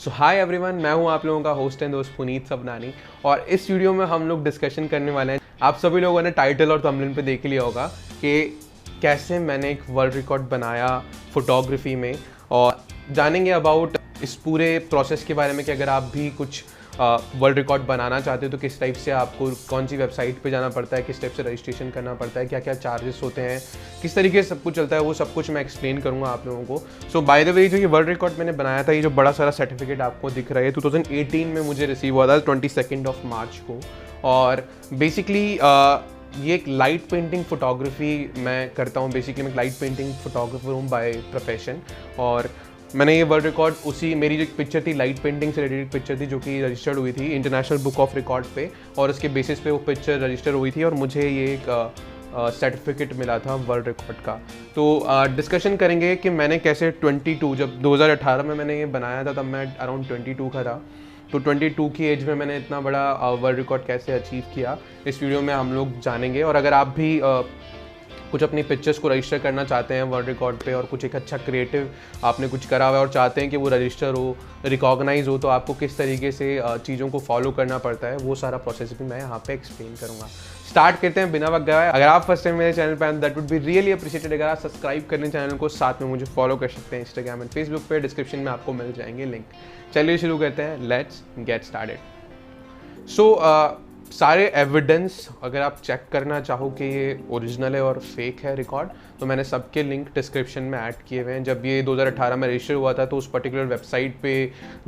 सो hi everyone, मैं हूं आप लोगों का होस्ट एंड दोस्त पुनीत सबनानी। और इस वीडियो में हम लोग डिस्कशन करने वाले हैं। आप सभी लोगों ने टाइटल और थंबनेल पे देख लिया होगा कि कैसे मैंने एक वर्ल्ड रिकॉर्ड बनाया फोटोग्राफी में, और जानेंगे अबाउट इस पूरे प्रोसेस के बारे में कि अगर आप भी कुछ वर्ल्ड रिकॉर्ड बनाना चाहते हो तो किस टाइप से आपको कौन सी वेबसाइट पे जाना पड़ता है, किस टाइप से रजिस्ट्रेशन करना पड़ता है, क्या क्या चार्जेस होते हैं, किस तरीके से सब कुछ चलता है, वो सब कुछ मैं एक्सप्लेन करूंगा आप लोगों को। सो बाय द वे, जो ये वर्ल्ड रिकॉर्ड मैंने बनाया था, ये जो बड़ा सारा सर्टिफिकेट आपको दिख रहा है 2018 में मुझे रिसीव हुआ था 22 मार्च को। और बेसिकली ये एक लाइट पेंटिंग फोटोग्राफी मैं करता हूँ। बेसिकली मैं लाइट पेंटिंग फोटोग्राफर हूँ बाय प्रोफेशन। और मैंने ये वर्ल्ड रिकॉर्ड मेरी जो पिक्चर थी, लाइट पेंटिंग से रिलेटेड पिक्चर थी, जो कि रजिस्टर्ड हुई थी इंटरनेशनल बुक ऑफ रिकॉर्ड पे, और उसके बेसिस पे वो पिक्चर रजिस्टर हुई थी और मुझे ये एक सर्टिफिकेट मिला था वर्ल्ड रिकॉर्ड का। तो डिस्कशन करेंगे कि मैंने कैसे 22 जब 2018 में मैंने ये बनाया था, तब मैं अराउंड 22 का था। तो 22 की एज में मैंने इतना बड़ा वर्ल्ड रिकॉर्ड कैसे अचीव किया, इस वीडियो में हम लोग जानेंगे। और अगर आप भी कुछ अपनी पिक्चर्स को रजिस्टर करना चाहते हैं वर्ल्ड रिकॉर्ड पे, और कुछ एक अच्छा क्रिएटिव आपने कुछ करा हुआ है और चाहते हैं कि वो रजिस्टर हो, रिकॉग्नाइज हो, तो आपको किस तरीके से चीज़ों को फॉलो करना पड़ता है, वो सारा प्रोसेस भी मैं यहाँ पे एक्सप्लेन करूँगा। स्टार्ट करते हैं बिना वक्त गवाए। अगर आप फर्स्ट टाइम मेरे चैनल पे आए that would be really appreciated अगर आप सब्सक्राइब करने चैनल को, साथ में मुझे फॉलो कर सकते हैं इंस्टाग्राम एंड फेसबुक पे, डिस्क्रिप्शन में आपको मिल जाएंगे लिंक। चलिए शुरू करते हैं, लेट्स गेट स्टार्टेड। सो सारे एविडेंस अगर आप चेक करना चाहो कि ये ओरिजिनल है और फेक है रिकॉर्ड, तो मैंने सबके लिंक डिस्क्रिप्शन में ऐड किए हुए हैं। जब ये 2018 में रजिस्टर हुआ था तो उस पर्टिकुलर वेबसाइट पे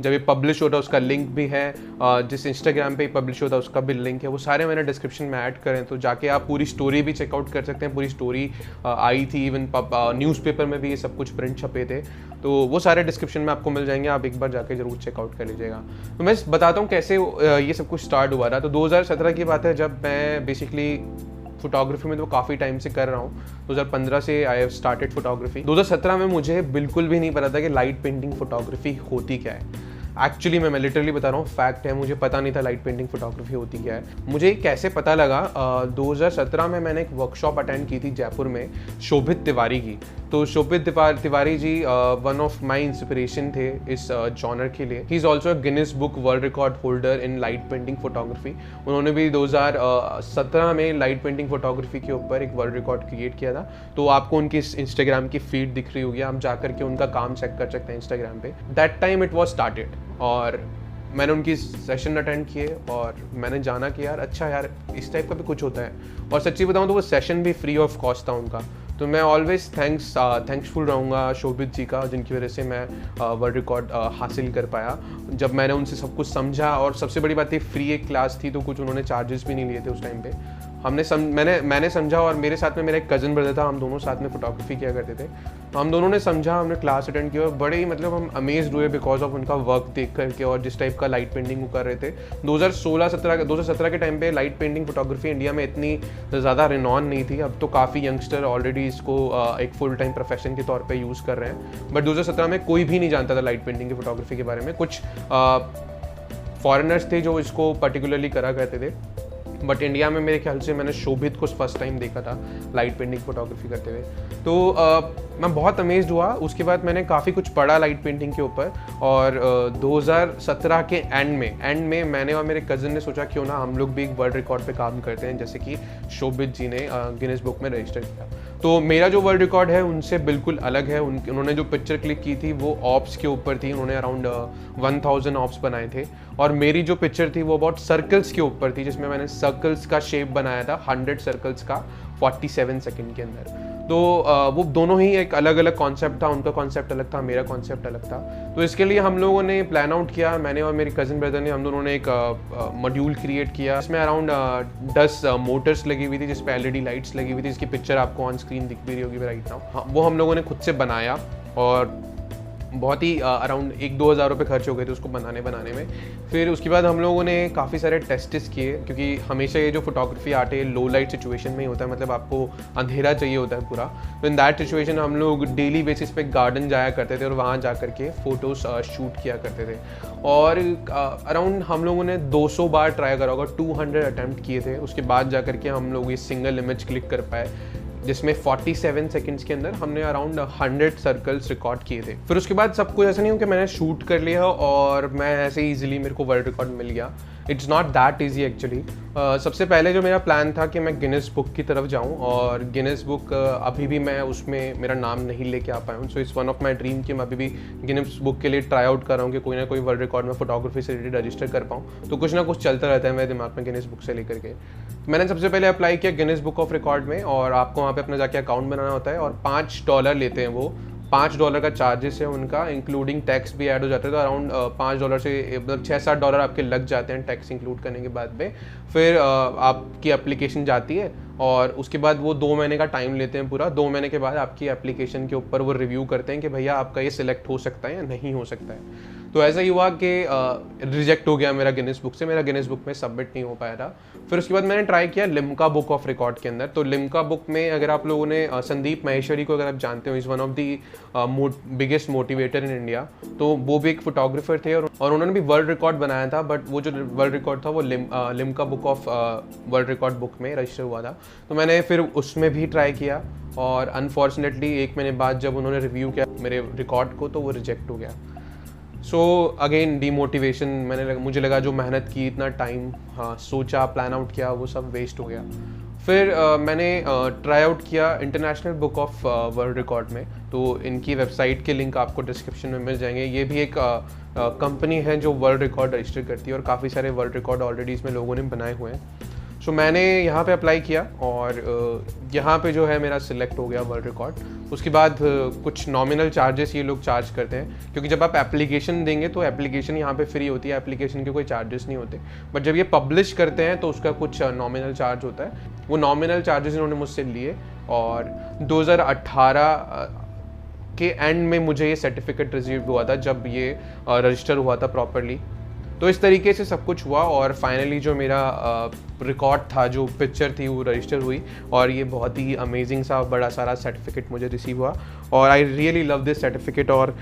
जब ये पब्लिश होता है उसका लिंक भी है, जिस इंस्टाग्राम पे पब्लिश होता है उसका भी लिंक है, वो सारे मैंने डिस्क्रिप्शन में ऐड करें, तो जाके आप पूरी स्टोरी भी चेकआउट कर सकते हैं। पूरी स्टोरी आई थी, इवन न्यूज़पेपर में भी ये सब कुछ प्रिंट छपे थे, तो वो सारे डिस्क्रिप्शन में आपको मिल जाएंगे। आप एक बार जाके जरूर चेकआउट कर लीजिएगा। तो मैं बताता हूँ कैसे ये सब कुछ स्टार्ट हुआ था। तो 2017 की बात है, जब मैं बेसिकली फोटोग्राफी में तो काफ़ी टाइम से कर रहा हूँ। 2015 से आई हैव स्टार्टेड फोटोग्राफी। 2017 में मुझे बिल्कुल भी नहीं पता था कि लाइट पेंटिंग फोटोग्राफी होती क्या है। एक्चुअली मैं लिटरली बता रहा हूँ, फैक्ट है, मुझे पता नहीं था लाइट पेंटिंग फोटोग्राफी होती क्या है। मुझे कैसे पता लगा, 2017 में मैंने एक वर्कशॉप अटेंड की थी जयपुर में, शोभित तिवारी की। तो शोभित Tiwari ji one of my inspiration थे इस जॉनर के लिए। He is also a Guinness book world record holder in light painting photography. उन्होंने भी 2017 में लाइट पेंटिंग फोटोग्राफी के ऊपर एक वर्ल्ड रिकॉर्ड क्रिएट किया था। तो आपको उनकी इंस्टाग्राम की फीड दिख रही होगी, आप जा करके उनका काम चेक कर सकते हैं इंस्टाग्राम पे। That time it was started, और मैंने उनकी सेशन अटेंड किए और मैंने जाना कि यार अच्छा यार इस टाइप का भी कुछ होता है। और सच्ची बताऊं तो वो सेशन भी फ्री ऑफ कॉस्ट था उनका। तो मैं ऑलवेज थैंक्सफुल रहूँगा शोभित जी का, जिनकी वजह से मैं वर्ल्ड रिकॉर्ड हासिल कर पाया। जब मैंने उनसे सब कुछ समझा, और सबसे बड़ी बात ये फ्री एक क्लास थी, तो कुछ उन्होंने चार्जेस भी नहीं लिए थे उस टाइम पे। मैंने समझा, और मेरे साथ में मेरा एक कज़न ब्रदर था, हम दोनों साथ में फोटोग्राफी किया करते थे। तो हम दोनों ने समझा, हमने क्लास अटेंड किया, और बड़े ही मतलब हम अमेज्ड हुए बिकॉज ऑफ उनका वर्क देख करके, और जिस टाइप का लाइट पेंटिंग वो कर रहे थे। 2017 के टाइम पे लाइट पेंटिंग फोटोग्राफी इंडिया में इतनी ज़्यादा रिनॉन नहीं थी। अब तो काफ़ी यंगस्टर ऑलरेडी इसको एक फुल टाइम प्रोफेशन के तौर पर यूज़ कर रहे हैं, बट 2017 में कोई भी नहीं जानता था लाइट पेंटिंग की फोटोग्राफी के बारे में। कुछ फॉरेनर्स थे जो इसको पर्टिकुलरली करा करते थे, बट इंडिया में मेरे ख्याल से मैंने शोभित को फर्स्ट टाइम देखा था लाइट पेंटिंग फोटोग्राफी करते हुए। तो मैं बहुत अमेज्ड हुआ। उसके बाद मैंने काफ़ी कुछ पढ़ा लाइट पेंटिंग के ऊपर, और 2017 के एंड में मैंने और मेरे कज़न ने सोचा क्यों ना हम लोग भी एक वर्ल्ड रिकॉर्ड पे काम करते हैं, जैसे कि शोभित जी ने गिनीज बुक में रजिस्टर किया। तो मेरा जो वर्ल्ड रिकॉर्ड है उनसे बिल्कुल अलग है। उन्होंने जो पिक्चर क्लिक की थी वो ऑप्स के ऊपर थी, उन्होंने अराउंड 1000 ऑप्स बनाए थे। और मेरी जो पिक्चर थी वो अबाउट सर्कल्स के ऊपर थी, जिसमें मैंने सर्कल्स का शेप बनाया था, 100 सर्कल्स का 47 सेकंड के अंदर। तो वो दोनों ही एक अलग अलग कॉन्सेप्ट था, उनका कॉन्सेप्ट अलग था, मेरा कॉन्सेप्ट अलग था। तो इसके लिए हम लोगों ने प्लान आउट किया, मैंने और मेरे कज़न ब्रदर ने, हम दोनों ने एक मॉड्यूल क्रिएट किया। इसमें अराउंड 10 मोटर्स लगी हुई थी, जिस पे LED लाइट्स लगी हुई थी, जिसकी पिक्चर आपको ऑन स्क्रीन दिख भी रही होगी राइट नाउ। वो हम लोगों ने खुद से बनाया, और बहुत ही अराउंड 1-2 हज़ार रुपये खर्च हो गए थे उसको बनाने में। फिर उसके बाद हम लोगों ने काफ़ी सारे टेस्ट्स किए, क्योंकि हमेशा ये जो फोटोग्राफी आर्ट है लो लाइट सिचुएशन में ही होता है, मतलब आपको अंधेरा चाहिए होता है पूरा। तो इन दैट सिचुएशन हम लोग डेली बेसिस पे गार्डन जाया करते थे और वहाँ जा करके फ़ोटोज़ शूट किया करते थे। और अराउंड हम लोगों ने 200 बार ट्राई करा होगा, 200 अटैम्प्ट किए थे। उसके बाद जा करके हम लोग ये सिंगल इमेज क्लिक कर पाए। जिसमें 47 सेकंड्स के अंदर हमने अराउंड 100 सर्कल्स रिकॉर्ड किए थे। फिर उसके बाद सब कुछ ऐसा नहीं हो कि मैंने शूट कर लिया और मैं ऐसे ईजिली मेरे को वर्ल्ड रिकॉर्ड मिल गया। It's not that easy actually. सबसे पहले जो मेरा प्लान था कि मैं गिनेस बुक की तरफ जाऊं, और गिनेस बुक अभी भी मैं उसमें मेरा नाम नहीं लेके आ पाया हूँ। So it's one of my dream कि मैं अभी भी गिनेस बुक के लिए ट्राई आउट कर रहा हूँ कि कोई ना कोई वर्ल्ड रिकॉर्ड में फोटोग्राफी से रिलेटेड रजिस्टर कर पाऊँ। तो कुछ ना कुछ चलता रहता है मेरे दिमाग में गिनेस बुक से लेकर के। मैंने सबसे पहले अप्लाई किया गिनेस बुक ऑफ रिकॉर्ड में, और आपको वहाँ पे अपना जाके अकाउंट बनाना होता है, और $5 लेते हैं वो। $5 का चार्जेस है उनका, इंक्लूडिंग टैक्स भी ऐड हो जाता है। तो अराउंड $5 से मतलब $6-7 आपके लग जाते हैं टैक्स इंक्लूड करने के बाद में। फिर आपकी एप्लीकेशन जाती है, और उसके बाद वो 2 महीने का टाइम लेते हैं पूरा। 2 महीने के बाद आपकी एप्लीकेशन के ऊपर वो रिव्यू करते हैं कि भैया आपका ये सिलेक्ट हो सकता है या नहीं हो सकता है। तो ऐसा ही हुआ कि रिजेक्ट हो गया मेरा गिनेस बुक से, मेरा गिनेस बुक में सबमिट नहीं हो पाया था। फिर उसके बाद मैंने ट्राई किया लिम्का बुक ऑफ रिकॉर्ड के अंदर। तो लिम्का बुक में अगर आप लोगों ने संदीप माहेश्वरी को अगर आप जानते हो, is one of the biggest motivator in India. तो वो भी एक फोटोग्राफर थे, और उन्होंने भी वर्ल्ड रिकॉर्ड बनाया था, बट वो जो वर्ल्ड रिकॉर्ड था वो Limca book of world record book में रजिस्टर हुआ था। तो मैंने फिर उसमें भी ट्राई किया, और अनफॉर्चुनेटली 1 महीने बाद जब उन्होंने रिव्यू किया मेरे रिकॉर्ड को, तो वो रिजेक्ट हो गया। सो अगेन डीमोटिवेशन, मुझे लगा जो मेहनत की, इतना टाइम सोचा, प्लान आउट किया, वो सब वेस्ट हो गया। फिर मैंने ट्राई आउट किया international book of world record में। तो इनकी वेबसाइट के लिंक आपको डिस्क्रिप्शन में मिल जाएंगे। ये भी एक कंपनी है जो वर्ल्ड रिकॉर्ड रजिस्टर करती है, और काफ़ी सारे वर्ल्ड रिकॉर्ड ऑलरेडी इसमें लोगों ने बनाए हुए हैं। सो मैंने यहाँ पे अप्लाई किया, और यहाँ पे जो है मेरा सिलेक्ट हो गया वर्ल्ड रिकॉर्ड। उसके बाद कुछ नॉमिनल चार्जेस ये लोग चार्ज करते हैं, क्योंकि जब आप एप्लीकेशन देंगे तो एप्लीकेशन यहाँ पे फ्री होती है, एप्लीकेशन के कोई चार्जेस नहीं होते। बट जब ये पब्लिश करते हैं तो उसका कुछ नॉमिनल चार्ज होता है। वो नॉमिनल चार्जेस इन्होंने मुझसे लिए, और 2018 के एंड में मुझे ये सर्टिफिकेट रिसीव हुआ था, जब ये रजिस्टर हुआ था प्रॉपरली। तो इस तरीके से सब कुछ हुआ, और फाइनली जो मेरा रिकॉर्ड था, जो पिक्चर थी, वो रजिस्टर हुई, और ये बहुत ही अमेजिंग सा बड़ा सारा सर्टिफिकेट मुझे रिसीव हुआ। और I really love this certificate, और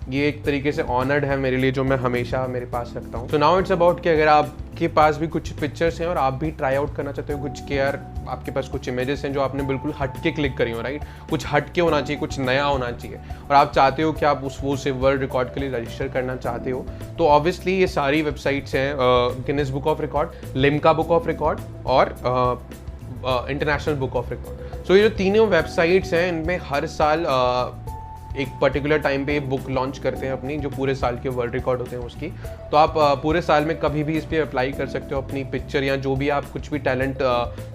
ये एक तरीके से ऑनर्ड है मेरे लिए, जो मैं हमेशा मेरे पास रखता हूँ। सो नाउ इट्स अबाउट कि अगर आपके पास भी कुछ पिक्चर्स हैं और आप भी ट्राई आउट करना चाहते हो कुछ, के यार आपके पास कुछ इमेजेस हैं जो आपने बिल्कुल हट के क्लिक करी हो, राइट, कुछ हट के होना चाहिए, कुछ नया होना चाहिए, और आप चाहते हो कि आप वो से वर्ल्ड रिकॉर्ड के लिए रजिस्टर करना चाहते हो, तो ऑब्वियसली ये सारी वेबसाइट्स हैं, Guinness book of record, Limca book of record, और इंटरनेशनल बुक ऑफ रिकॉर्ड। सो ये जो तीनों वेबसाइट्स हैं, इनमें हर साल एक पर्टिकुलर टाइम पे बुक लॉन्च करते हैं अपनी, जो पूरे साल के वर्ल्ड रिकॉर्ड होते हैं उसकी। तो आप पूरे साल में कभी भी इस पर अप्लाई कर सकते हो अपनी पिक्चर, या जो भी आप कुछ भी टैलेंट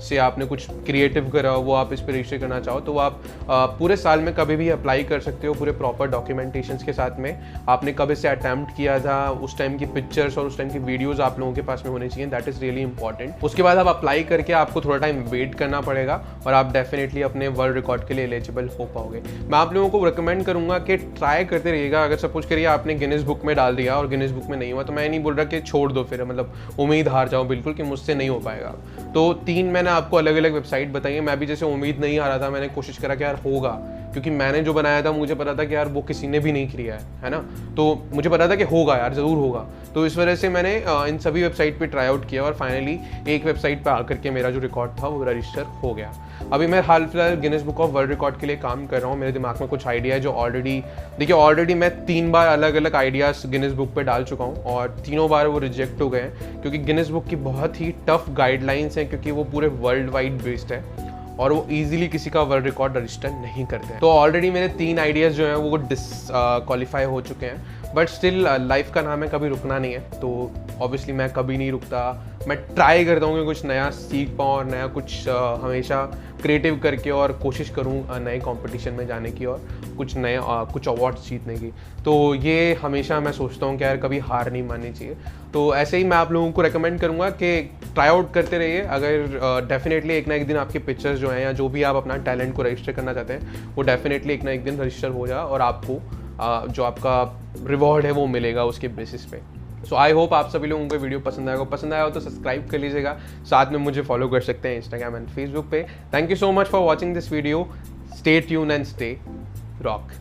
से आपने कुछ क्रिएटिव करा हो वो आप इस पर रजिस्टर करना चाहो, तो आप पूरे साल में कभी भी अप्लाई कर सकते हो, पूरे प्रॉपर डॉक्यूमेंटेशंस के साथ में। आपने कब इसे अटैम्प्ट किया था, उस टाइम की पिक्चर्स और उस टाइम की वीडियोज़ आप लोगों के पास में होनी चाहिए, दैट इज़ रियली इंपॉर्टेंट। उसके बाद आप अप्लाई करके आपको थोड़ा टाइम वेट करना पड़ेगा, और आप डेफिनेटली अपने वर्ल्ड रिकॉर्ड के लिए एलिजिबल हो पाओगे। मैं आप लोगों को रिकमेंड करूंगा कि ट्राई करते रहिएगा। अगर सपोज करिए आपने गिनेस बुक में डाल दिया और गिनेस बुक में नहीं हुआ, तो मैं नहीं बोल रहा कि छोड़ दो, फिर मतलब उम्मीद हार जाओ बिल्कुल कि मुझसे नहीं हो पाएगा। तो 3 मैंने आपको अलग अलग वेबसाइट बताई है। मैं भी जैसे उम्मीद नहीं हारा था, मैंने कोशिश करा कि यार होगा, क्योंकि मैंने जो बनाया था मुझे पता था कि यार वो किसी ने भी नहीं किया है ना, तो मुझे पता था कि होगा यार, ज़रूर होगा। तो इस वजह से मैंने इन सभी वेबसाइट पे ट्राई आउट किया, और फाइनली एक वेबसाइट पे आकर के मेरा जो रिकॉर्ड था वो रजिस्टर हो गया। अभी मैं हाल फिलहाल Guinness book of world record के लिए काम कर रहा हूँ। मेरे दिमाग में कुछ आइडिया है जो ऑलरेडी मैं 3 बार अलग अलग आइडियाज़ गिनेस बुक पे डाल चुका हूँ, और तीनों बार वो रिजेक्ट हो गए हैं, क्योंकि गिनेस बुक की बहुत ही टफ गाइडलाइंस हैं, क्योंकि वो पूरे वर्ल्ड वाइड बेस्ड है, और वो इजीली किसी का वर्ल्ड रिकॉर्ड रजिस्टर नहीं करते हैं। तो ऑलरेडी मेरे 3 आइडियाज़ जो हैं वो डिसक्वालीफाई हो चुके हैं, बट स्टिल लाइफ का नाम है कभी रुकना नहीं है। तो ऑब्वियसली मैं कभी नहीं रुकता, मैं ट्राई करता हूँ कि कुछ नया सीख पाऊँ, और नया कुछ हमेशा क्रिएटिव करके, और कोशिश करूँ नए कंपटीशन में जाने की, और कुछ नए कुछ अवार्ड्स जीतने की। तो ये हमेशा मैं सोचता हूँ कि यार कभी हार नहीं माननी चाहिए। तो ऐसे ही मैं आप लोगों को रेकमेंड करूँगा कि ट्राई आउट करते रहिए। अगर डेफिनेटली एक ना एक दिन आपके पिक्चर्स जो हैं, या जो भी आप अपना टैलेंट को रजिस्टर करना चाहते हैं, वो डेफिनेटली एक ना एक दिन रजिस्टर हो जाए, और आपको जो आपका रिवॉर्ड है वो मिलेगा उसके बेसिस पे। सो आई होप आप सभी लोगों को वीडियो पसंद आया हो तो सब्सक्राइब कर लीजिएगा, साथ में मुझे फॉलो कर सकते हैं इंस्टाग्राम एंड फेसबुक पे। Thank you so much for watching this video. Stay tune and stay rock.